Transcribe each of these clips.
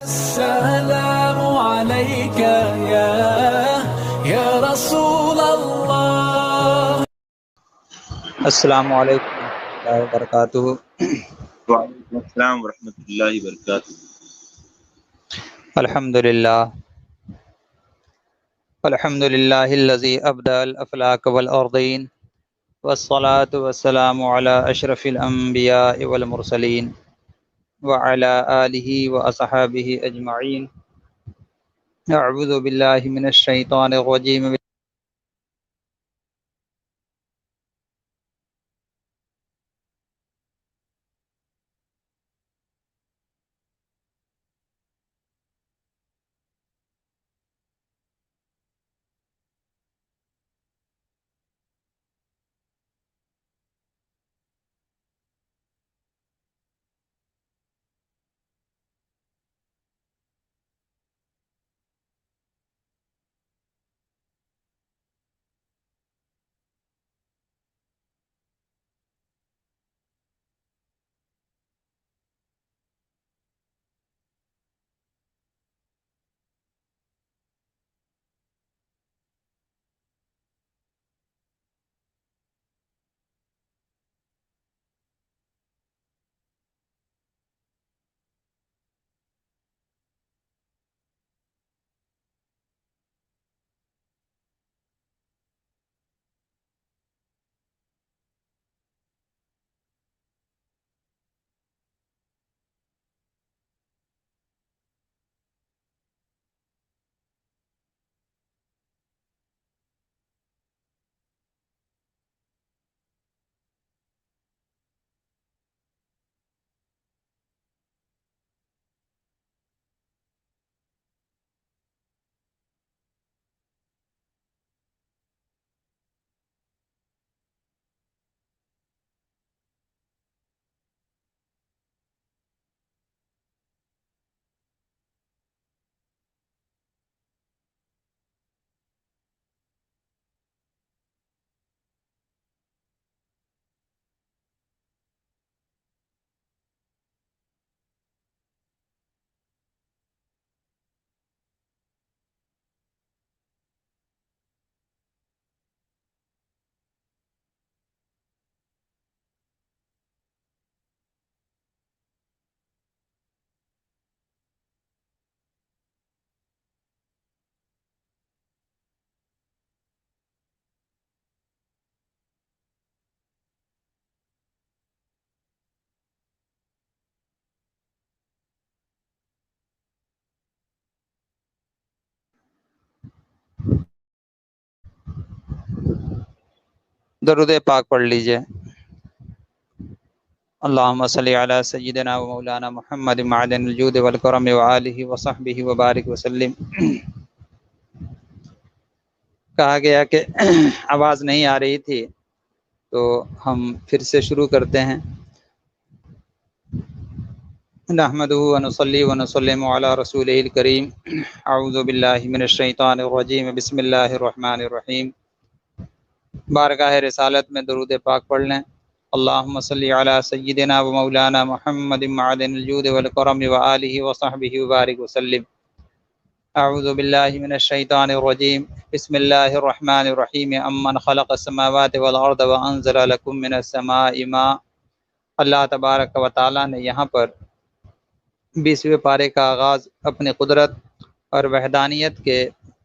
السلام عليك يا رسول الله. السلام علیکم ورحمۃ اللہ وبرکاتہ۔ وعلیکم السلام ورحمۃ اللہ وبرکاتہ۔ الحمد للہ الذی ابدع الافلاک والارضین والصلاة والسلام علی اشرف الانبیاء والمرسلین وعلی آلہ واصحابہ اجمعین۔ اعوذ باللہ من الشیطان الرجیم۔ درود پاک پڑھ لیجئے۔ اللہم صلی علی سیدنا و مولانا محمد معدن الجود والکرم وآلہ وصحبہ وبارک وسلم۔ کہا گیا کہ آواز نہیں آ رہی تھی تو ہم پھر سے شروع کرتے ہیں۔ نحمدہ ونصلی ونسلم علی رسولہ الکریم۔ اعوذ باللہ من الشیطان الرجیم، بسم اللہ الرحمن الرحیم۔ بارگاہ رسالت میں درود پاک پڑھ لیں۔ اللہم صلی علی سیدنا و مولانا محمد معدن الجود والکرم وآلہ وصحبہ وبارک وسلم۔ اعوذ باللہ من الشیطان الرجیم، بسم اللہ الرحمن الرحیم۔ امن خلق السماوات والارض وانزل لکم من السماء ماء۔ اللہ تبارک و تعالیٰ نے یہاں پر 20ویں پارے کا آغاز اپنی قدرت اور وحدانیت کے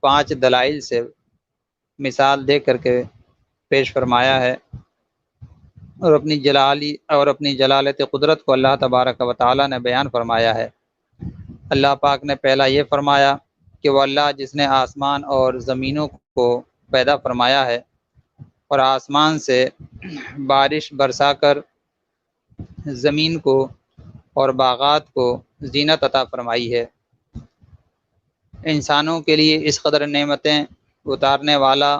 5 دلائل سے مثال دے کر کے پیش فرمایا ہے، اور اپنی جلالت قدرت کو اللہ تبارک و تعالیٰ نے بیان فرمایا ہے۔ اللہ پاک نے پہلا یہ فرمایا کہ وہ اللہ جس نے آسمان اور زمینوں کو پیدا فرمایا ہے اور آسمان سے بارش برسا کر زمین کو اور باغات کو زینت عطا فرمائی ہے۔ انسانوں کے لیے اس قدر نعمتیں اتارنے والا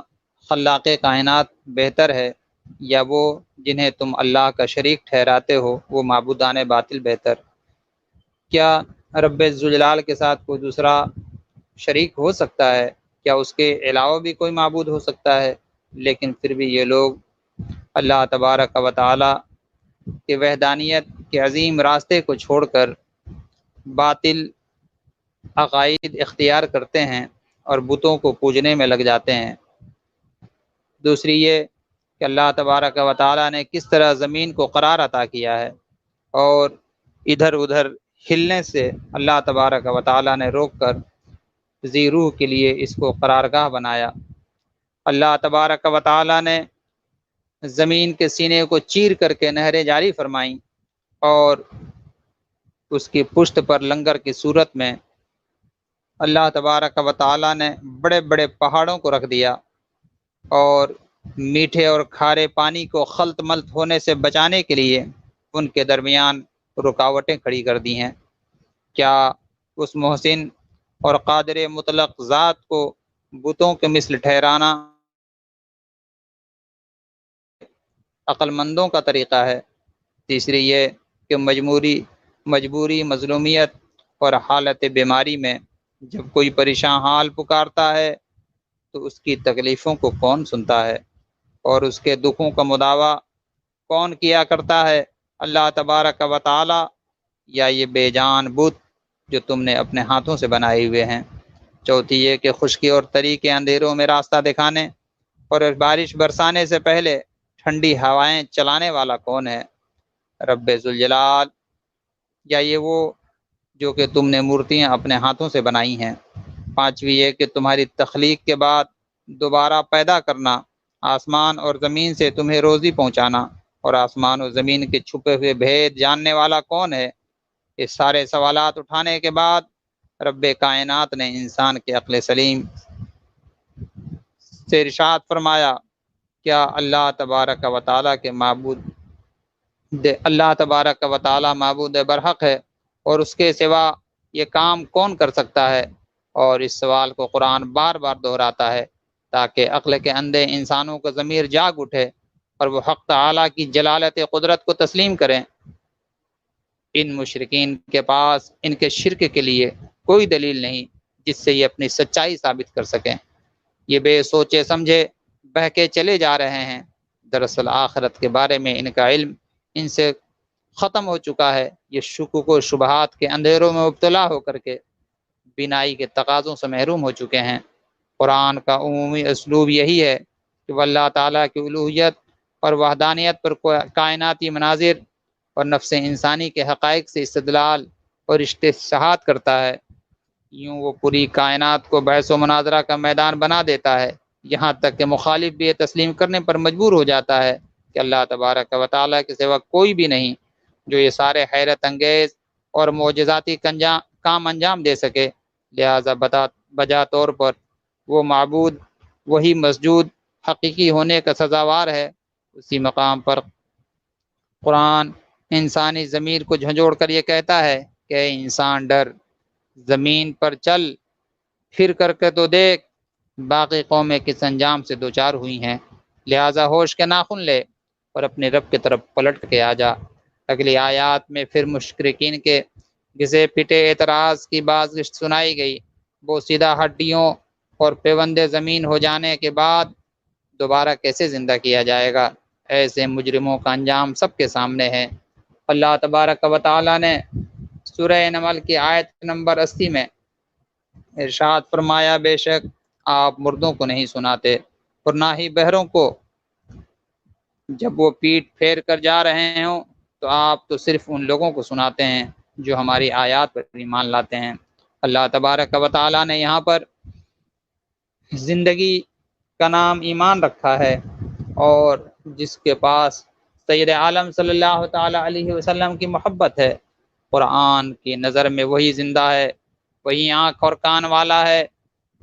خلاق کائنات بہتر ہے، یا وہ جنہیں تم اللہ کا شریک ٹھہراتے ہو وہ معبودان باطل بہتر؟ کیا رب ذوالجلال کے ساتھ کوئی دوسرا شریک ہو سکتا ہے؟ کیا اس کے علاوہ بھی کوئی معبود ہو سکتا ہے؟ لیکن پھر بھی یہ لوگ اللہ تبارک و تعالی کے وحدانیت کے عظیم راستے کو چھوڑ کر باطل عقائد اختیار کرتے ہیں اور بتوں کو پوجنے میں لگ جاتے ہیں۔ دوسری یہ کہ اللہ تبارک و تعالیٰ نے کس طرح زمین کو قرار عطا کیا ہے اور ادھر ادھر ہلنے سے اللہ تبارک و تعالیٰ نے روک کر ذی روح کے لیے اس کو قرارگاہ بنایا۔ اللہ تبارک و تعالیٰ نے زمین کے سینے کو چیر کر کے نہریں جاری فرمائیں اور اس کی پشت پر لنگر کی صورت میں اللہ تبارک و تعالیٰ نے بڑے بڑے پہاڑوں کو رکھ دیا اور میٹھے اور کھارے پانی کو خلط ملط ہونے سے بچانے کے لیے ان کے درمیان رکاوٹیں کھڑی کر دی ہیں۔ کیا اس محسن اور قادر مطلق ذات کو بتوں کے مثل ٹھہرانا عقل مندوں کا طریقہ ہے؟ تیسری یہ کہ مجبوری مظلومیت اور حالت بیماری میں جب کوئی پریشان حال پکارتا ہے تو اس کی تکلیفوں کو کون سنتا ہے اور اس کے دکھوں کا مداوع کون کیا کرتا ہے؟ اللہ تبارک و تعالی یا یہ بے جان بت جو تم نے اپنے ہاتھوں سے بنائے ہوئے ہیں؟ چوتھی یہ کہ خشکی اور تری کے اندھیروں میں راستہ دکھانے اور بارش برسانے سے پہلے ٹھنڈی ہوائیں چلانے والا کون ہے؟ رب ذوالجلال یا یہ وہ جو کہ تم نے مورتیاں اپنے ہاتھوں سے بنائی ہیں؟ پانچویں یہ کہ تمہاری تخلیق کے بعد دوبارہ پیدا کرنا، آسمان اور زمین سے تمہیں روزی پہنچانا اور آسمان اور زمین کے چھپے ہوئے بھید جاننے والا کون ہے؟ یہ سارے سوالات اٹھانے کے بعد رب کائنات نے انسان کے عقل سلیم سے ارشاد فرمایا، کیا اللہ تبارک و تعالیٰ معبود برحق ہے اور اس کے سوا یہ کام کون کر سکتا ہے؟ اور اس سوال کو قرآن بار بار دہراتا ہے تاکہ عقل کے اندھے انسانوں کا ضمیر جاگ اٹھے اور وہ حق تعالیٰ کی جلالت قدرت کو تسلیم کریں۔ ان مشرکین کے پاس ان کے شرک کے لیے کوئی دلیل نہیں جس سے یہ اپنی سچائی ثابت کر سکیں۔ یہ بے سوچے سمجھے بہکے چلے جا رہے ہیں۔ دراصل آخرت کے بارے میں ان کا علم ان سے ختم ہو چکا ہے۔ یہ شکوک و شبہات کے اندھیروں میں مبتلا ہو کر کے بینائی کے تقاضوں سے محروم ہو چکے ہیں۔ قرآن کا عمومی اسلوب یہی ہے کہ وہ اللہ تعالیٰ کی الوہیت اور وحدانیت پر کائناتی مناظر اور نفس انسانی کے حقائق سے استدلال اور استشہاد کرتا ہے۔ یوں وہ پوری کائنات کو بحث و مناظرہ کا میدان بنا دیتا ہے، یہاں تک کہ مخالف بھی یہ تسلیم کرنے پر مجبور ہو جاتا ہے کہ اللہ تبارک و تعالیٰ کے سوا کوئی بھی نہیں جو یہ سارے حیرت انگیز اور معجزاتی کام انجام دے سکے، لہذا بجا طور پر وہ معبود، وہی مسجود حقیقی ہونے کا سزاوار ہے۔ اسی مقام پر قرآن انسانی ضمیر کو جھنجھوڑ کر یہ کہتا ہے کہ اے انسان ڈر، زمین پر چل پھر کر کے تو دیکھ، باقی قومیں کس انجام سے دوچار ہوئی ہیں، لہٰذا ہوش کے ناخن لے اور اپنے رب کی طرف پلٹ کے آ جا۔ اگلی آیات میں پھر مشرکین کے گھسے پٹے اعتراض کی بازگشت سنائی گئی۔ بوسیدہ ہڈیوں اور پیوندے زمین ہو جانے کے بعد دوبارہ کیسے زندہ کیا جائے گا؟ ایسے مجرموں کا انجام سب کے سامنے ہے۔ اللہ تبارک و تعالیٰ نے سورہ نمل کی آیت نمبر 80 میں ارشاد فرمایا، بے شک آپ مردوں کو نہیں سناتے اور نہ ہی بہروں کو، جب وہ پیٹ پھیر کر جا رہے ہوں تو آپ تو صرف ان لوگوں کو سناتے ہیں جو ہماری آیات پر ایمان لاتے ہیں۔ اللہ تبارک و تعالیٰ نے یہاں پر زندگی کا نام ایمان رکھا ہے، اور جس کے پاس سید عالم صلی اللہ تعالیٰ علیہ وسلم کی محبت ہے، قرآن کی نظر میں وہی زندہ ہے، وہی آنکھ اور کان والا ہے،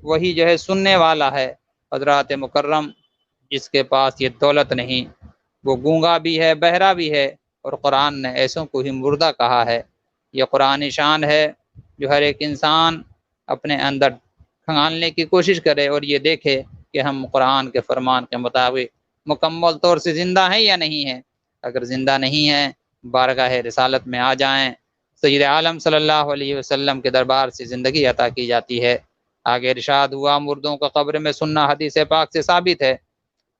وہی جو ہے سننے والا ہے۔ حضرات مکرم جس کے پاس یہ دولت نہیں، وہ گونگا بھی ہے، بہرا بھی ہے، اور قرآن نے ایسوں کو ہی مردہ کہا ہے۔ یہ قرآن شان ہے جو ہر ایک انسان اپنے اندر کھنگالنے کی کوشش کرے اور یہ دیکھے کہ ہم قرآن کے فرمان کے مطابق مکمل طور سے زندہ ہیں یا نہیں ہیں۔ اگر زندہ نہیں ہیں، بارگاہ رسالت میں آ جائیں، سید عالم صلی اللہ علیہ وسلم کے دربار سے زندگی عطا کی جاتی ہے۔ آگے ارشاد ہوا، مردوں کا قبر میں سننا حدیث پاک سے ثابت ہے۔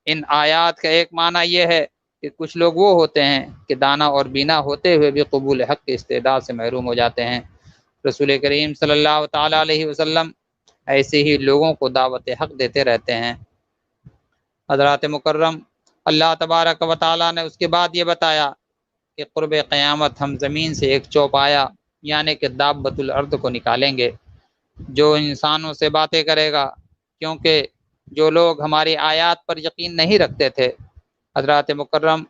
ان آیات کا ایک معنی یہ ہے کہ کچھ لوگ وہ ہوتے ہیں کہ دانا اور بینا ہوتے ہوئے بھی قبول حق کے استعداد سے محروم ہو جاتے ہیں۔ رسول کریم صلی اللہ تعالیٰ علیہ وسلم ایسے ہی لوگوں کو دعوت حق دیتے رہتے ہیں۔ حضرات مکرم، اللہ تبارک و تعالیٰ نے اس کے بعد یہ بتایا کہ قرب قیامت ہم زمین سے ایک چوپایا یعنی کہ دابۃ الارض کو نکالیں گے جو انسانوں سے باتیں کرے گا، کیونکہ جو لوگ ہماری آیات پر یقین نہیں رکھتے تھے۔ حضرات مکرم،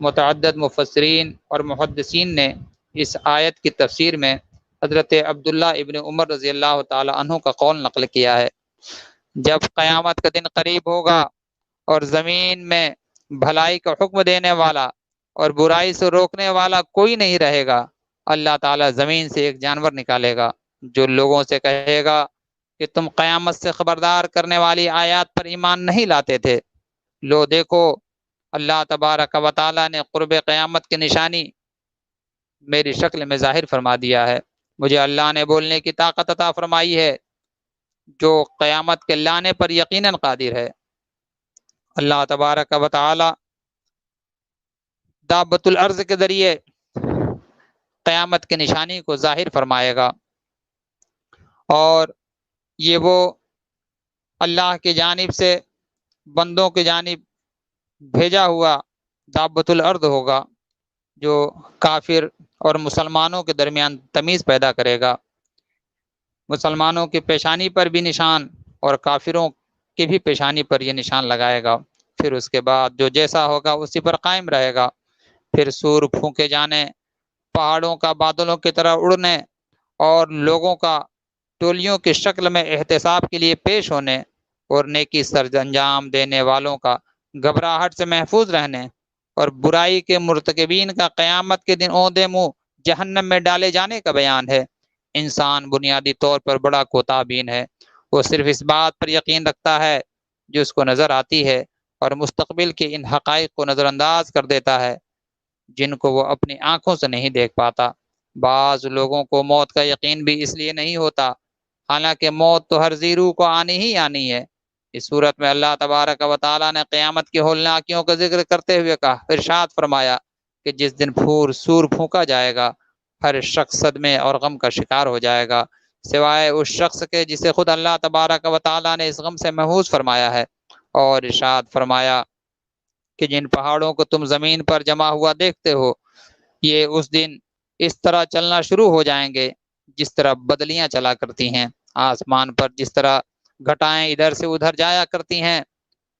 متعدد مفسرین اور محدثین نے اس آیت کی تفسیر میں حضرت عبداللہ ابن عمر رضی اللہ تعالی عنہ کا قول نقل کیا ہے، جب قیامت کا دن قریب ہوگا اور زمین میں بھلائی کا حکم دینے والا اور برائی سے روکنے والا کوئی نہیں رہے گا، اللہ تعالیٰ زمین سے ایک جانور نکالے گا جو لوگوں سے کہے گا کہ تم قیامت سے خبردار کرنے والی آیات پر ایمان نہیں لاتے تھے، لو دیکھو اللہ تبارک و تعالیٰ نے قرب قیامت کی نشانی میری شکل میں ظاہر فرما دیا ہے، مجھے اللہ نے بولنے کی طاقت عطا فرمائی ہے جو قیامت کے لانے پر یقیناً قادر ہے۔ اللہ تبارک و تعالی دابۃ الارض کے ذریعے قیامت کی نشانی کو ظاہر فرمائے گا، اور یہ وہ اللہ کی جانب سے بندوں کی جانب بھیجا ہوا دابۃ الارض ہوگا جو کافر اور مسلمانوں کے درمیان تمیز پیدا کرے گا، مسلمانوں کی پیشانی پر بھی نشان اور کافروں کی بھی پیشانی پر یہ نشان لگائے گا، پھر اس کے بعد جو جیسا ہوگا اسی پر قائم رہے گا، پھر سور پھونکے جانے، پہاڑوں کا بادلوں کی طرح اڑنے اور لوگوں کا ٹولیوں کی شکل میں احتساب کے لیے پیش ہونے اور نیکی سر انجام دینے والوں کا گھبراہٹ سے محفوظ رہنے اور برائی کے مرتکبین کا قیامت کے دن اوندے منہ جہنم میں ڈالے جانے کا بیان ہے۔ انسان بنیادی طور پر بڑا کوتاہ بین ہے، وہ صرف اس بات پر یقین رکھتا ہے جو اس کو نظر آتی ہے اور مستقبل کے ان حقائق کو نظر انداز کر دیتا ہے جن کو وہ اپنی آنکھوں سے نہیں دیکھ پاتا۔ بعض لوگوں کو موت کا یقین بھی اس لیے نہیں ہوتا، حالانکہ موت تو ہر ذی روح کو آنی ہی آنی ہے۔ اس صورت میں اللہ تبارک و تعالیٰ نے قیامت کی ہولناکیوں کا ذکر کرتے ہوئے کہا، ارشاد فرمایا کہ جس دن سور پھونکا جائے گا ہر شخص صدمے اور غم کا شکار ہو جائے گا سوائے اس شخص کے جسے خود اللہ تبارک و تعالیٰ نے اس غم سے محفوظ فرمایا ہے، اور ارشاد فرمایا کہ جن پہاڑوں کو تم زمین پر جمع ہوا دیکھتے ہو یہ اس دن اس طرح چلنا شروع ہو جائیں گے جس طرح بدلیاں چلا کرتی ہیں، آسمان پر جس طرح گھٹائیں ادھر سے ادھر جایا کرتی ہیں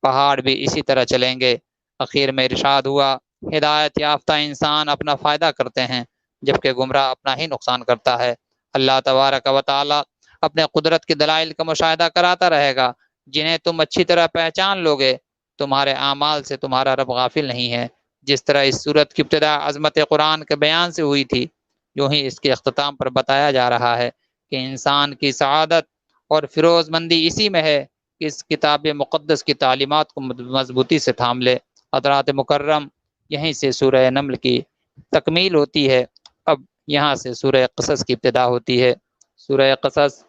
پہاڑ بھی اسی طرح چلیں گے۔ اخیر میں ارشاد ہوا، ہدایت یافتہ انسان اپنا فائدہ کرتے ہیں جبکہ گمراہ اپنا ہی نقصان کرتا ہے۔ اللہ تبارک و تعالی اپنے قدرت کے دلائل کا مشاہدہ کراتا رہے گا جنہیں تم اچھی طرح پہچان لوگے، تمہارے اعمال سے تمہارا رب غافل نہیں ہے۔ جس طرح اس صورت کی ابتدا عظمت قرآن کے بیان سے ہوئی تھی، یوں ہی اس کے اختتام پر بتایا جا رہا ہے کہ انسان کی سعادت اور فیروز مندی اسی میں ہے کہ اس کتاب مقدس کی تعلیمات کو مضبوطی سے تھام لے۔ حضرات مکرم، یہیں سے سورہ نمل کی تکمیل ہوتی ہے، اب یہاں سے سورہ قصص کی ابتدا ہوتی ہے۔ سورہ قصص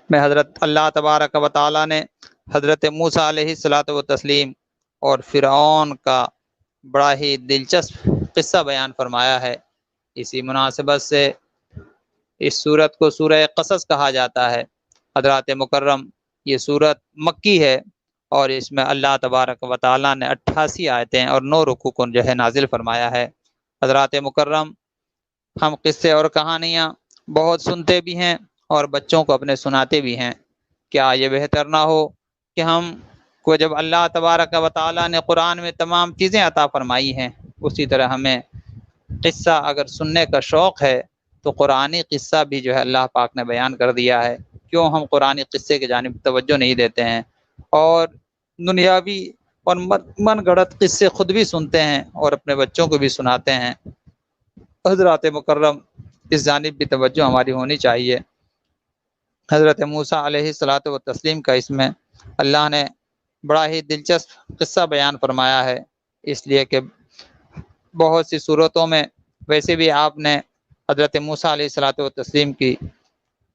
میں حضرت اللہ تبارک و تعالیٰ نے حضرت موسیٰ علیہ الصلاۃ والتسلیم اور فرعون کا بڑا ہی دلچسپ قصہ بیان فرمایا ہے۔ اسی مناسبت سے اس سورت کو سورہ قصص کہا جاتا ہے۔ حضرات مکرم، یہ سورت مکی ہے اور اس میں اللہ تبارک و تعالیٰ نے 88 آیتیں اور 9 رکوع کو نازل فرمایا ہے۔ حضرات مکرم، ہم قصے اور کہانیاں بہت سنتے بھی ہیں اور بچوں کو اپنے سناتے بھی ہیں، کیا یہ بہتر نہ ہو کہ ہم کو جب اللہ تبارک و تعالیٰ نے قرآن میں تمام چیزیں عطا فرمائی ہیں اسی طرح ہمیں قصہ اگر سننے کا شوق ہے تو قرآنی قصہ بھی جو ہے اللہ پاک نے بیان کر دیا ہے، کیوں ہم قرآنی قصے کی جانب توجہ نہیں دیتے ہیں اور دنیاوی اور من گھڑت قصے خود بھی سنتے ہیں اور اپنے بچوں کو بھی سناتے ہیں۔ حضرات مکرم، اس جانب بھی توجہ ہماری ہونی چاہیے۔ حضرت موسیٰ علیہ الصلاۃ والتسلیم کا اس میں اللہ نے بڑا ہی دلچسپ قصہ بیان فرمایا ہے، اس لیے کہ بہت سی صورتوں میں ویسے بھی آپ نے حضرت موسیٰ علیہ الصلاۃ والتسلیم کی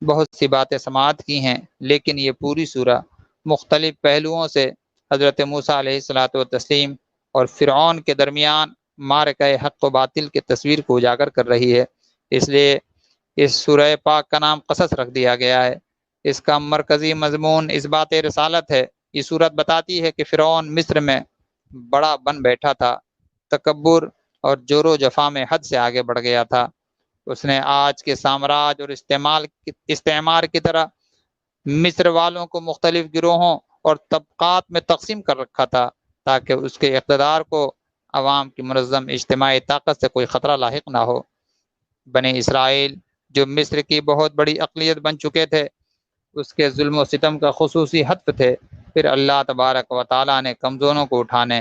بہت سی باتیں سماعت کی ہیں، لیکن یہ پوری سورہ مختلف پہلوؤں سے حضرت موسیٰ علیہ الصلاۃ والتسلیم اور فرعون کے درمیان معرکہ حق و باطل کی تصویر کو اجاگر کر رہی ہے۔ اس لیے اس سورہ پاک کا نام قصص رکھ دیا گیا ہے۔ اس کا مرکزی مضمون اس بات رسالت ہے۔ یہ صورت بتاتی ہے کہ فرعون مصر میں بڑا بن بیٹھا تھا، تکبر اور جور و جفا میں حد سے آگے بڑھ گیا تھا۔ اس نے آج کے سامراج اور استعمار کی طرح مصر والوں کو مختلف گروہوں اور طبقات میں تقسیم کر رکھا تھا تاکہ اس کے اقتدار کو عوام کی منظم اجتماعی طاقت سے کوئی خطرہ لاحق نہ ہو۔ بنی اسرائیل جو مصر کی بہت بڑی اقلیت بن چکے تھے، اس کے ظلم و ستم کا خصوصی ہدف تھے۔ پھر اللہ تبارک و تعالیٰ نے کمزوروں کو اٹھانے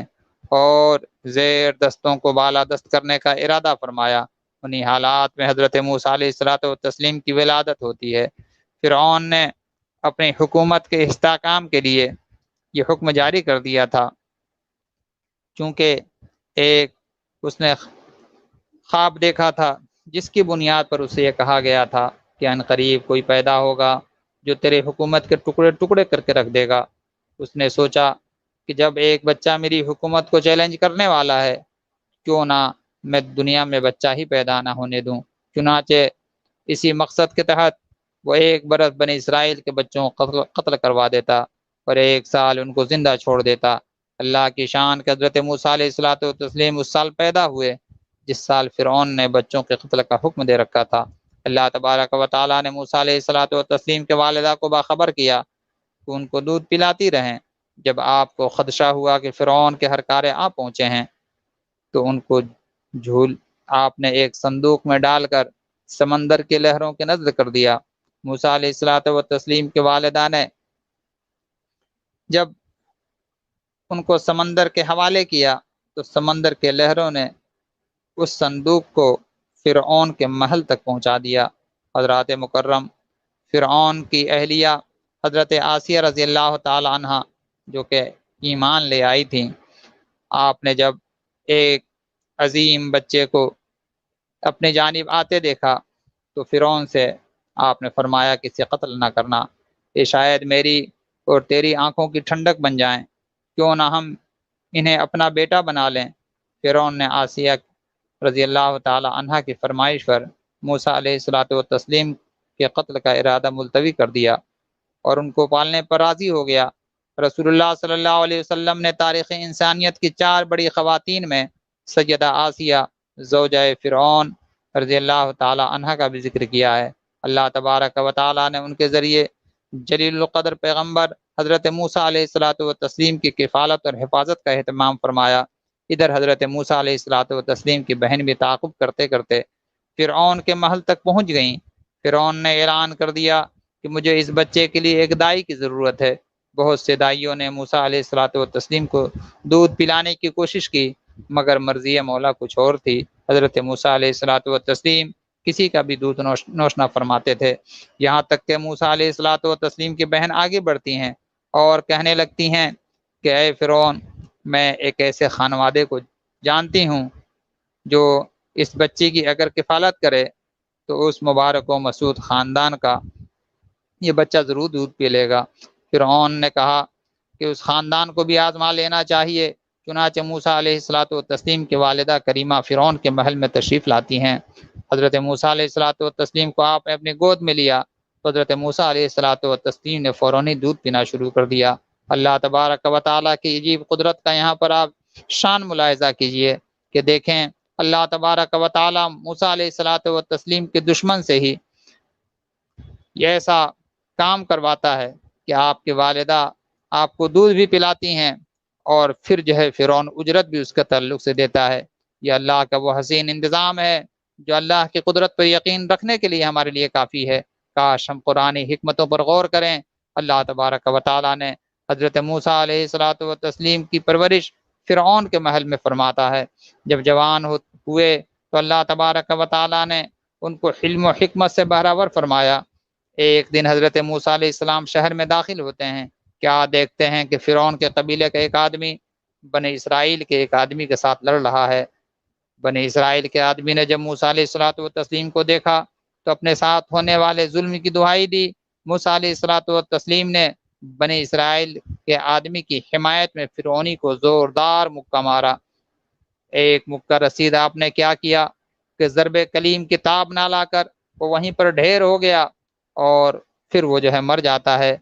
اور زیر دستوں کو بالادست کرنے کا ارادہ فرمایا۔ انہی حالات میں حضرت موسیٰ علیہ الصلوۃ والتسلیم کی ولادت ہوتی ہے۔ فرعون نے اپنی حکومت کے استحکام کے لیے یہ حکم جاری کر دیا تھا، چونکہ اس نے خواب دیکھا تھا جس کی بنیاد پر اسے یہ کہا گیا تھا کہ ان قریب کوئی پیدا ہوگا جو تیرے حکومت کے ٹکڑے ٹکڑے کر کے رکھ دے گا۔ اس نے سوچا کہ جب ایک بچہ میری حکومت کو چیلنج کرنے والا ہے، کیوں نہ میں دنیا میں بچہ ہی پیدا نہ ہونے دوں۔ چنانچہ اسی مقصد کے تحت وہ 1 برس بنی اسرائیل کے بچوں کو قتل کروا دیتا اور 1 سال ان کو زندہ چھوڑ دیتا۔ اللہ کی شان کہ حضرت موسیٰ علیہ الصلوۃ والتسلیم اس سال پیدا ہوئے جس سال فرعون نے بچوں کے قتل کا حکم دے رکھا تھا۔ اللہ تبارک و تعالیٰ نے موسیٰ علیہ الصلوۃ والتسلیم کے والدہ کو باخبر کیا کہ ان کو دودھ پلاتی رہیں۔ جب آپ کو خدشہ ہوا کہ فرعون کے ہرکارے آ پہنچے ہیں تو ان کو آپ نے ایک صندوق میں ڈال کر سمندر کی لہروں کے نزد کر دیا۔ موسیٰ علیہ الصلوۃ والتسلیم کے والدہ نے جب ان کو سمندر کے حوالے کیا تو سمندر کے لہروں نے اس صندوق کو فرعون کے محل تک پہنچا دیا۔ حضرات مکرم فرعون کی اہلیہ حضرت آسیہ رضی اللہ تعالی عنہ جو کہ ایمان لے آئی تھیں، آپ نے جب ایک عظیم بچے کو اپنے جانب آتے دیکھا تو فرعون سے آپ نے فرمایا کہ اسے قتل نہ کرنا، یہ شاید میری اور تیری آنکھوں کی ٹھنڈک بن جائیں، کیوں نہ ہم انہیں اپنا بیٹا بنا لیں۔ فرعون نے آسیہ رضی اللہ تعالی عنہ کی فرمائش پر موسیٰ علیہ الصلوۃ والتسلیم کے قتل کا ارادہ ملتوی کر دیا اور ان کو پالنے پر راضی ہو گیا۔ رسول اللہ صلی اللہ علیہ وسلم نے تاریخ انسانیت کی 4 بڑی خواتین میں سیدہ آسیہ زوجہ فرعون رضی اللہ تعالی عنہ کا بھی ذکر کیا ہے۔ اللہ تبارک و تعالی نے ان کے ذریعے جلیل القدر پیغمبر حضرت موسیٰ علیہ الصلوۃ والتسلیم کی کفالت اور حفاظت کا اہتمام فرمایا۔ ادھر حضرت موسیٰ علیہ الصلوۃ والتسلیم کی بہن بھی تعاقب کرتے کرتے فرعون کے محل تک پہنچ گئیں۔ فرعون نے اعلان کر دیا کہ مجھے اس بچے کے لیے ایک دائی کی ضرورت ہے۔ بہت سے دائیوں نے موسیٰ علیہ الصلوۃ والتسلیم کو دودھ پلانے کی کوشش کی مگر مرضی مولا کچھ اور تھی۔ حضرت موسیٰ علیہ الصلوۃ والتسلیم کسی کا بھی دودھ نوش نہ فرماتے تھے، یہاں تک کہ موسیٰ علیہ الصلوۃ والتسلیم کی بہن آگے بڑھتی ہیں اور کہنے لگتی ہیں کہ اے فرعون، میں ایک ایسے خانوادے کو جانتی ہوں جو اس بچی کی اگر کفالت کرے تو اس مبارک و مسعود خاندان کا یہ بچہ ضرور دودھ پی لے گا۔ فرعون نے کہا کہ اس خاندان کو بھی آزما لینا چاہیے۔ چنانچہ موسیٰ علیہ الصلوۃ والتسلیم کی والدہ کریمہ فرعون کے محل میں تشریف لاتی ہیں۔ حضرت موسیٰ علیہ الصلوۃ والتسلیم کو آپ نے اپنی گود میں لیا تو حضرت موسیٰ علیہ الصلوۃ والتسلیم نے فوراً دودھ پینا شروع کر دیا۔ اللہ تبارک و تعالیٰ کی عجیب قدرت کا یہاں پر آپ شان ملاحظہ کیجئے کہ دیکھیں اللہ تبارک و تعالیٰ موسیٰ علیہ الصلوۃ والتسلیم کے دشمن سے ہی یہ ایسا کام کرواتا ہے کہ آپ کی والدہ آپ کو دودھ بھی پلاتی ہیں اور پھر جو ہے فرعون اجرت بھی اس کے تعلق سے دیتا ہے۔ یہ اللہ کا وہ حسین انتظام ہے جو اللہ کی قدرت پر یقین رکھنے کے لیے ہمارے لیے کافی ہے۔ کاش ہم قرآن حکمتوں پر غور کریں۔ اللہ تبارک و تعالیٰ نے حضرت موسیٰ علیہ الصلوۃ والتسلیم کی پرورش فرعون کے محل میں فرماتا ہے۔ جب جوان ہوئے تو اللہ تبارک و تعالیٰ نے ان کو حلم و حکمت سے بہرور فرمایا۔ ایک دن حضرت موسیٰ علیہ السلام شہر میں داخل ہوتے ہیں، کیا دیکھتے ہیں کہ فرعون کے قبیلے کا ایک آدمی بنی اسرائیل کے ایک آدمی کے ساتھ لڑ رہا ہے۔ بنی اسرائیل کے آدمی نے جب موسیٰ علیہ الصلوۃ والتسلیم کو دیکھا تو اپنے ساتھ ہونے والے ظلم کی دہائی دی۔ موسیٰ علیہ الصلوۃ والتسلیم نے بنی اسرائیل کے آدمی کی حمایت میں فرعونی کو زوردار مکہ مارا۔ ایک مکہ رسید آپ نے کیا کیا کہ ضرب کلیم کتاب نہ لا کر وہ وہیں پر ڈھیر ہو گیا اور پھر وہ جو ہے مر جاتا ہے،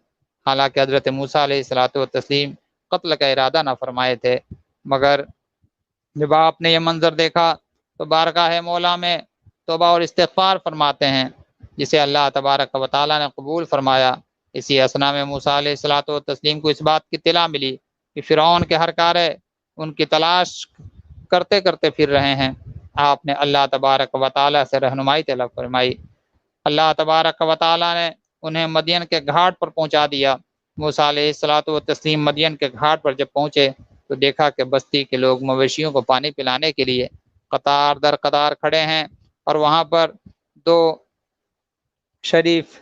حالانکہ حضرت موسیٰ علیہ الصلوۃ والتسلیم قتل کا ارادہ نہ فرمائے تھے۔ مگر جب آپ نے یہ منظر دیکھا تو بارگاہ مولا میں توبہ اور استغفار فرماتے ہیں، جسے اللہ تبارک و تعالیٰ نے قبول فرمایا۔ اسی اثنا میں موسیٰ علیہ الصلوۃ والتسلیم کو اس بات کی اطلاع ملی کہ فرعون کے ہر کارے ان کی تلاش کرتے کرتے پھر رہے ہیں۔ آپ نے اللہ تبارک و تعالیٰ سے رہنمائی طلب فرمائی۔ اللہ تبارک و تعالیٰ نے انہیں مدین کے گھاٹ پر پہنچا دیا۔ موسیٰ علیہ الصلوۃ والتسلیم مدین کے گھاٹ پر جب پہنچے تو دیکھا کہ بستی کے لوگ مویشیوں کو پانی پلانے کے لیے قطار در قطار کھڑے ہیں، اور وہاں پر 2 شریف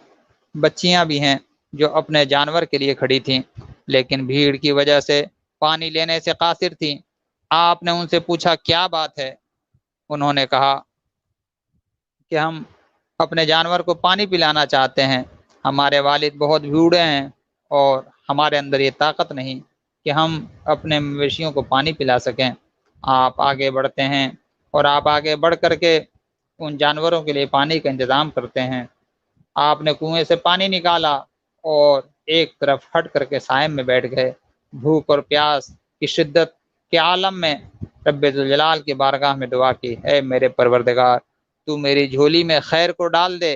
بچیاں بھی ہیں جو اپنے جانور کے لیے کھڑی تھیں، لیکن بھیڑ کی وجہ سے پانی لینے سے قاصر تھیں۔ آپ نے ان سے پوچھا کیا بات ہے؟ انہوں نے کہا کہ ہم اپنے جانور کو پانی پلانا چاہتے ہیں، ہمارے والد بہت بوڑھے ہیں اور ہمارے اندر یہ طاقت نہیں کہ ہم اپنے مویشیوں کو پانی پلا سکیں۔ آپ آگے بڑھتے ہیں اور آپ آگے بڑھ کر کے ان جانوروں کے لیے پانی کا انتظام کرتے ہیں۔ آپ نے کنویں سے پانی نکالا اور ایک طرف ہٹ کر کے سائے میں بیٹھ گئے۔ بھوک اور پیاس کی شدت کے عالم میں رب ذوالجلال کی بارگاہ میں دعا کی، اے میرے پروردگار، تو میری جھولی میں خیر کو ڈال دے۔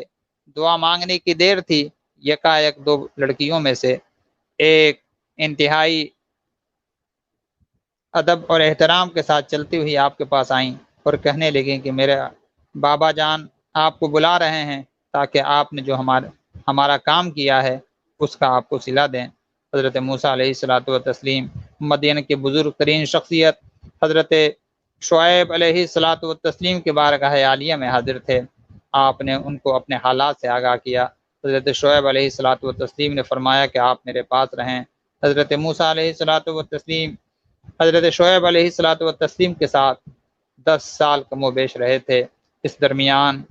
دعا مانگنے کی دیر تھی، یکایک 2 لڑکیوں میں سے ایک انتہائی ادب اور احترام کے ساتھ چلتی ہوئی آپ کے پاس آئیں اور کہنے لگیں کہ میرے بابا جان آپ کو بلا رہے ہیں تاکہ آپ نے جو ہمارا کام کیا ہے اس کا آپ کو صلہ دیں۔ حضرت موسیٰ علیہ الصلوۃ والتسلیم مدین کے بزرگ ترین شخصیت حضرت شعیب علیہ الصلوۃ والتسلیم کے بارگاہ عالیہ میں حاضر تھے۔ آپ نے ان کو اپنے حالات سے آگاہ کیا۔ حضرت شعیب علیہ الصلوۃ والتسلیم نے فرمایا کہ آپ میرے پاس رہیں۔ حضرت موسیٰ علیہ الصلوۃ والتسلیم حضرت شعیب علیہ الصلوۃ والتسلیم کے ساتھ 10 سال کم و بیش رہے تھے۔ اس درمیان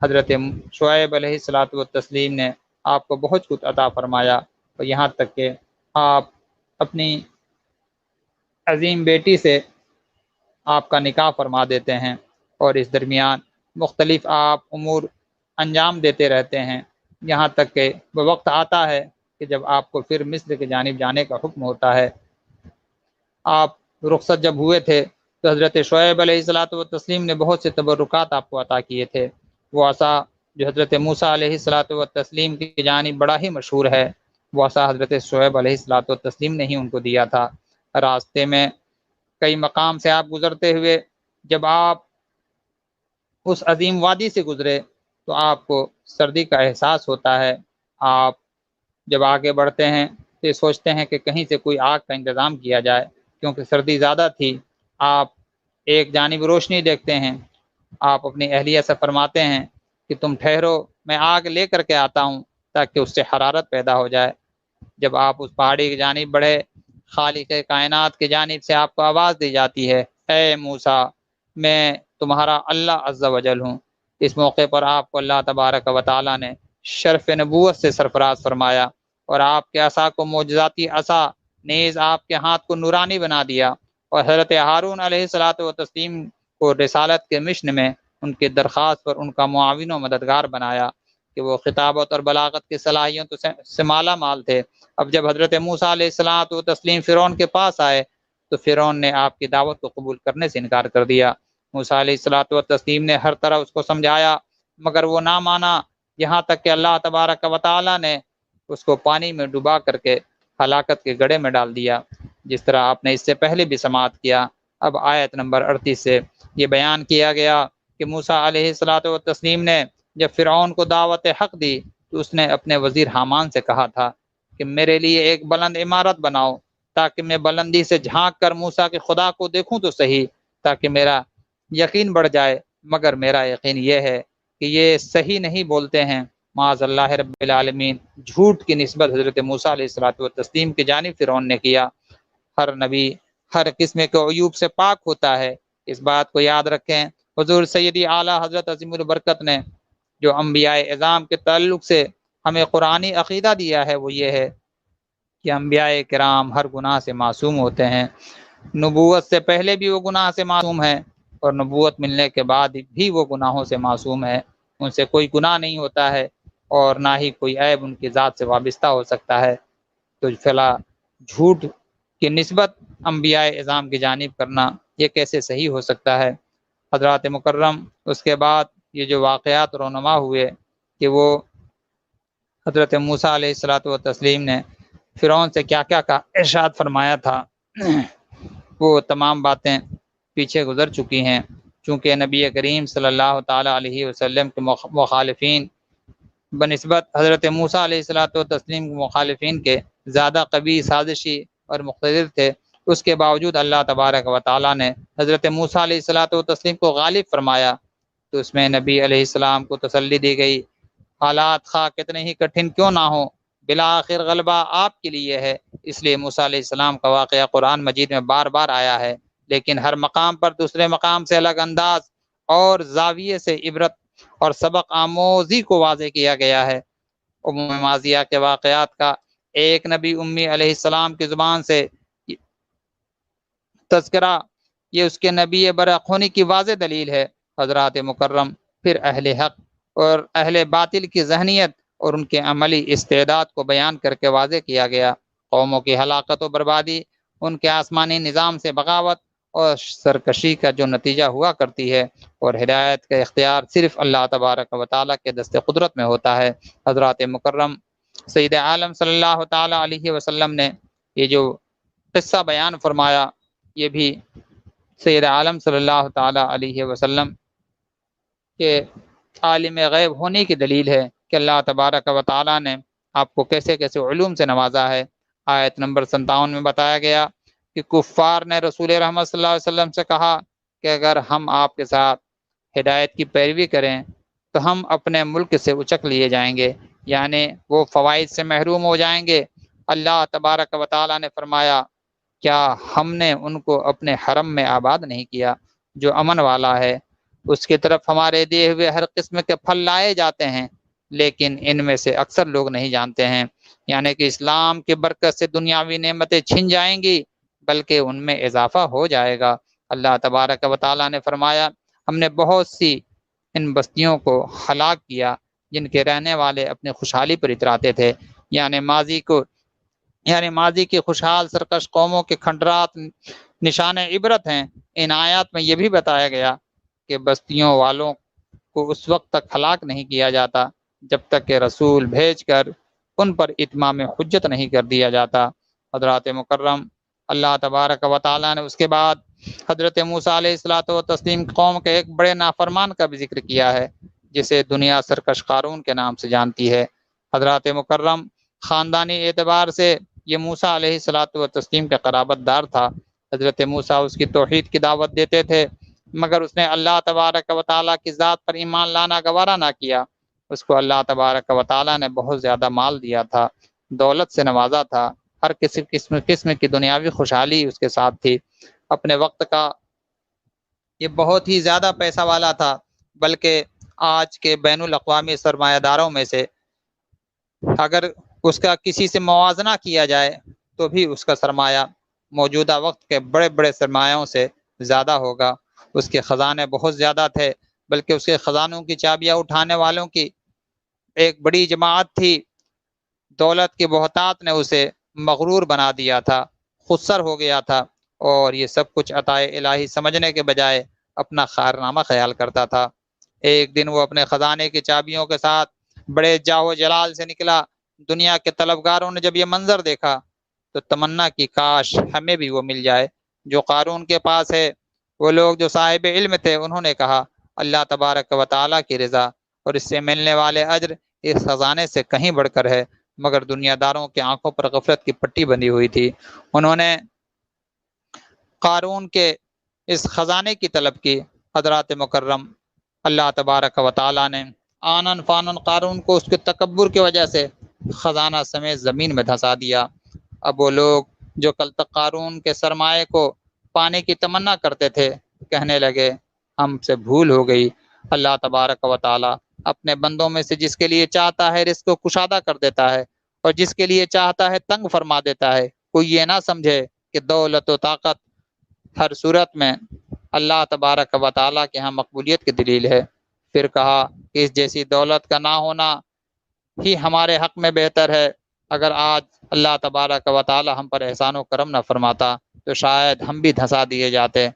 حضرت شعیب علیہ الصلوۃ والتسلیم نے آپ کو بہت کچھ عطا فرمایا، اور یہاں تک کہ آپ اپنی عظیم بیٹی سے آپ کا نکاح فرما دیتے ہیں، اور اس درمیان مختلف آپ امور انجام دیتے رہتے ہیں، یہاں تک کہ وہ وقت آتا ہے کہ جب آپ کو پھر مصر کی جانب جانے کا حکم ہوتا ہے۔ آپ رخصت جب ہوئے تھے تو حضرت شعیب علیہ الصلوۃ والتسلیم نے بہت سے تبرکات آپ کو عطا کیے تھے۔ وہ عصا جو حضرت موسیٰ علیہ الصلوۃ والتسلیم کی جانب بڑا ہی مشہور ہے، وہ عصا حضرت شعیب علیہ الصلوۃ والتسلیم نے ہی ان کو دیا تھا۔ راستے میں کئی مقام سے آپ گزرتے ہوئے جب آپ اس عظیم وادی سے گزرے تو آپ کو سردی کا احساس ہوتا ہے۔ آپ جب آگے بڑھتے ہیں تو یہ سوچتے ہیں کہ کہیں سے کوئی آگ کا انتظام کیا جائے، کیونکہ سردی زیادہ تھی۔ آپ ایک جانب روشنی دیکھتے ہیں، آپ اپنی اہلیہ سے فرماتے ہیں کہ تم ٹھہرو، میں آگ لے کر کے آتا ہوں تاکہ اس سے حرارت پیدا ہو جائے۔ جب آپ اس پہاڑی کی جانب بڑھے، خالق کائنات کی جانب سے آپ کو آواز دی جاتی ہے، اے موسیٰ، میں تمہارا اللہ عز و جل ہوں۔ اس موقع پر آپ کو اللہ تبارک و تعالیٰ نے شرف نبوت سے سرفراز فرمایا، اور آپ کے عصا کو معجزاتی عصا، نیز آپ کے ہاتھ کو نورانی بنا دیا، اور حضرت ہارون علیہ الصلوۃ والتسلیم کو رسالت کے مشن میں ان کی درخواست پر ان کا معاون و مددگار بنایا کہ وہ خطابت اور بلاغت کی صلاحیتوں سے مالا مال تھے۔ اب جب حضرت موسیٰ علیہ الصلوۃ والتسلیم فرعون کے پاس آئے تو فرعون نے آپ کی دعوت کو قبول کرنے سے انکار کر دیا۔ موسیٰ علیہ الصلوۃ والتسلیم نے ہر طرح اس کو سمجھایا، مگر وہ نہ مانا، یہاں تک کہ اللہ تبارک و تعالیٰ نے اس کو پانی میں ڈبا کر کے ہلاکت کے گڑھے میں ڈال دیا، جس طرح آپ نے اس سے پہلے بھی سماعت کیا۔ اب آیت نمبر 38 سے یہ بیان کیا گیا کہ موسیٰ علیہ الصلوۃ والتسلیم نے جب فرعون کو دعوت حق دی تو اس نے اپنے وزیر حامان سے کہا تھا کہ میرے لیے ایک بلند عمارت بناؤ تاکہ میں بلندی سے جھانک کر موسیٰ کے خدا کو دیکھوں تو صحیح، تاکہ میرا یقین بڑھ جائے، مگر میرا یقین یہ ہے کہ یہ صحیح نہیں بولتے ہیں۔ معاذ اللہ رب العالمین، جھوٹ کی نسبت حضرت موسیٰ علیہ الصلوۃ والتسلیم کی جانب فرعون نے کیا۔ ہر نبی ہر قسم کے عیوب سے پاک ہوتا ہے، اس بات کو یاد رکھیں۔ حضور سیدی اعلیٰ حضرت عظیم البرکت نے جو انبیاء اعظام کے تعلق سے ہمیں قرآنی عقیدہ دیا ہے وہ یہ ہے کہ انبیاء کرام ہر گناہ سے معصوم ہوتے ہیں، نبوت سے پہلے بھی وہ گناہ سے معصوم ہیں، اور نبوت ملنے کے بعد بھی وہ گناہوں سے معصوم ہے۔ ان سے کوئی گناہ نہیں ہوتا ہے اور نہ ہی کوئی عیب ان کی ذات سے وابستہ ہو سکتا ہے۔ تو فلا جھوٹ کی نسبت انبیاء اعظام کی جانب کرنا یہ کیسے صحیح ہو سکتا ہے؟ حضرات مکرم، اس کے بعد یہ جو واقعات رونما ہوئے کہ وہ حضرت موسیٰ علیہ الصلاۃ والتسلیم نے فرعون سے کیا کیا کا ارشاد فرمایا تھا، وہ تمام باتیں پیچھے گزر چکی ہیں۔ چونکہ نبی کریم صلی اللہ تعالیٰ علیہ وسلم کے مخالفین بنسبت حضرت موسیٰ علیہ الصلاۃ والتسلیم کے مخالفین کے زیادہ قوی، سازشی اور مقتدر تھے، اس کے باوجود اللہ تبارک و تعالیٰ نے حضرت موسیٰ علیہ الصلاۃ والتسلیم کو غالب فرمایا۔ تو اس میں نبی علیہ السلام کو تسلی دی گئی، حالات خواہ کتنے ہی کٹھن کیوں نہ ہوں، بالآخر غلبہ آپ کے لیے ہے۔ اس لیے موسیٰ علیہ السلام کا واقعہ قرآن مجید میں بار بار آیا ہے، لیکن ہر مقام پر دوسرے مقام سے الگ انداز اور زاویے سے عبرت اور سبق آموزی کو واضح کیا گیا ہے۔ عموم ماضیہ کے واقعات کا ایک نبی امی علیہ السلام کی زبان سے تذکرہ یہ اس کے نبی برحق ہونے کی واضح دلیل ہے۔ حضرات مکرم، پھر اہل حق اور اہل باطل کی ذہنیت اور ان کے عملی استعداد کو بیان کر کے واضح کیا گیا۔ قوموں کی ہلاکت و بربادی ان کے آسمانی نظام سے بغاوت اور سرکشی کا جو نتیجہ ہوا کرتی ہے، اور ہدایت کا اختیار صرف اللہ تبارک و تعالیٰ کے دست قدرت میں ہوتا ہے۔ حضرات مکرم، سید عالم صلی اللہ تعالیٰ علیہ وسلم نے یہ جو قصہ بیان فرمایا، یہ بھی سید عالم صلی اللہ تعالیٰ علیہ وسلم کے عالم غیب ہونے کی دلیل ہے کہ اللہ تبارک و تعالیٰ نے آپ کو کیسے کیسے علوم سے نوازا ہے۔ آیت نمبر 57 میں بتایا گیا کہ کفار نے رسول رحمت صلی اللہ علیہ وسلم سے کہا کہ اگر ہم آپ کے ساتھ ہدایت کی پیروی کریں تو ہم اپنے ملک سے اچک لیے جائیں گے، یعنی وہ فوائد سے محروم ہو جائیں گے۔ اللہ تبارک و تعالیٰ نے فرمایا، کیا ہم نے ان کو اپنے حرم میں آباد نہیں کیا جو امن والا ہے، اس کی طرف ہمارے دیے ہوئے ہر قسم کے پھل لائے جاتے ہیں، لیکن ان میں سے اکثر لوگ نہیں جانتے ہیں۔ یعنی کہ اسلام کی برکت سے دنیاوی نعمتیں چھن جائیں گی بلکہ ان میں اضافہ ہو جائے گا۔ اللہ تبارک و تعالیٰ نے فرمایا، ہم نے بہت سی ان بستیوں کو ہلاک کیا جن کے رہنے والے اپنی خوشحالی پر اتراتے تھے۔ یعنی ماضی کی خوشحال سرکش قوموں کے کھنڈرات نشان عبرت ہیں۔ ان آیات میں یہ بھی بتایا گیا کہ بستیوں والوں کو اس وقت تک ہلاک نہیں کیا جاتا جب تک کہ رسول بھیج کر ان پر اتمام حجت نہیں کر دیا جاتا۔ حضرات مکرم، اللہ تبارک و تعالیٰ نے اس کے بعد حضرت موسیٰ علیہ الصلاۃ والتسلیم قوم کے ایک بڑے نافرمان کا بھی ذکر کیا ہے، جسے دنیا سرکش قارون کے نام سے جانتی ہے۔ حضرات مکرم، خاندانی اعتبار سے یہ موسیٰ علیہ الصلاۃ والتسلیم کا قرابت دار تھا۔ حضرت موسیٰ اس کی توحید کی دعوت دیتے تھے، مگر اس نے اللہ تبارک و تعالیٰ کی ذات پر ایمان لانا گوارا نہ کیا۔ اس کو اللہ تبارک و تعالیٰ نے بہت زیادہ مال دیا تھا، دولت سے نوازا تھا، ہر قسم کی دنیاوی خوشحالی اس کے ساتھ تھی۔ اپنے وقت کا یہ بہت ہی زیادہ پیسہ والا تھا، بلکہ آج کے بین الاقوامی سرمایہ داروں میں سے اگر اس کا کسی سے موازنہ کیا جائے تو بھی اس کا سرمایہ موجودہ وقت کے بڑے بڑے سرمایوں سے زیادہ ہوگا۔ اس کے خزانے بہت زیادہ تھے، بلکہ اس کے خزانوں کی چابیاں اٹھانے والوں کی ایک بڑی جماعت تھی۔ دولت کی بہتات نے اسے مغرور بنا دیا تھا، خودسر ہو گیا تھا، اور یہ سب کچھ عطائے الہی سمجھنے کے بجائے اپنا خیرنامہ خیال کرتا تھا۔ ایک دن وہ اپنے خزانے کی چابیوں کے ساتھ بڑے جاہ و جلال سے نکلا۔ دنیا کے طلبگاروں نے جب یہ منظر دیکھا تو تمنا کی کاش ہمیں بھی وہ مل جائے جو قارون کے پاس ہے۔ وہ لوگ جو صاحب علم تھے انہوں نے کہا، اللہ تبارک و تعالیٰ کی رضا اور اس سے ملنے والے اجر اس خزانے سے کہیں بڑھ کر ہے۔ مگر دنیا داروں کی آنکھوں پر غفلت کی پٹی بندھی ہوئی تھی۔ انہوں نے قارون کے اس خزانے کی طلب کی۔ حضرات مکرم، اللہ تبارک و تعالیٰ نے آنن فانن قارون کو اس کے تکبر کی وجہ سے خزانہ سمیت زمین میں دھنسا دیا۔ اب وہ لوگ جو کل تک قارون کے سرمایے کو پانے کی تمنا کرتے تھے کہنے لگے، ہم سے بھول ہو گئی۔ اللہ تبارک و تعالیٰ اپنے بندوں میں سے جس کے لیے چاہتا ہے رزق کو کشادہ کر دیتا ہے اور جس کے لیے چاہتا ہے تنگ فرما دیتا ہے۔ کوئی یہ نہ سمجھے کہ دولت و طاقت ہر صورت میں اللہ تبارک و تعالیٰ کے ہاں مقبولیت کی دلیل ہے۔ پھر کہا کہ اس جیسی دولت کا نہ ہونا ہی ہمارے حق میں بہتر ہے۔ اگر آج اللہ تبارک و تعالی ہم پر احسان و کرم نہ فرماتا تو شاید ہم بھی دھنسا دیے جاتے۔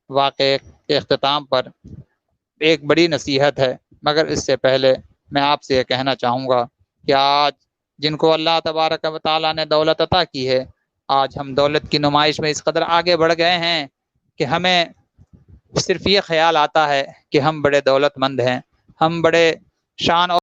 واقعے کے اختتام پر ایک بڑی نصیحت ہے، مگر اس سے پہلے میں آپ سے یہ کہنا چاہوں گا کہ آج جن کو اللہ تبارک و تعالی نے دولت عطا کی ہے، آج ہم دولت کی نمائش میں اس قدر آگے بڑھ گئے ہیں کہ ہمیں صرف یہ خیال آتا ہے کہ ہم بڑے دولت مند ہیں، ہم بڑے شان اور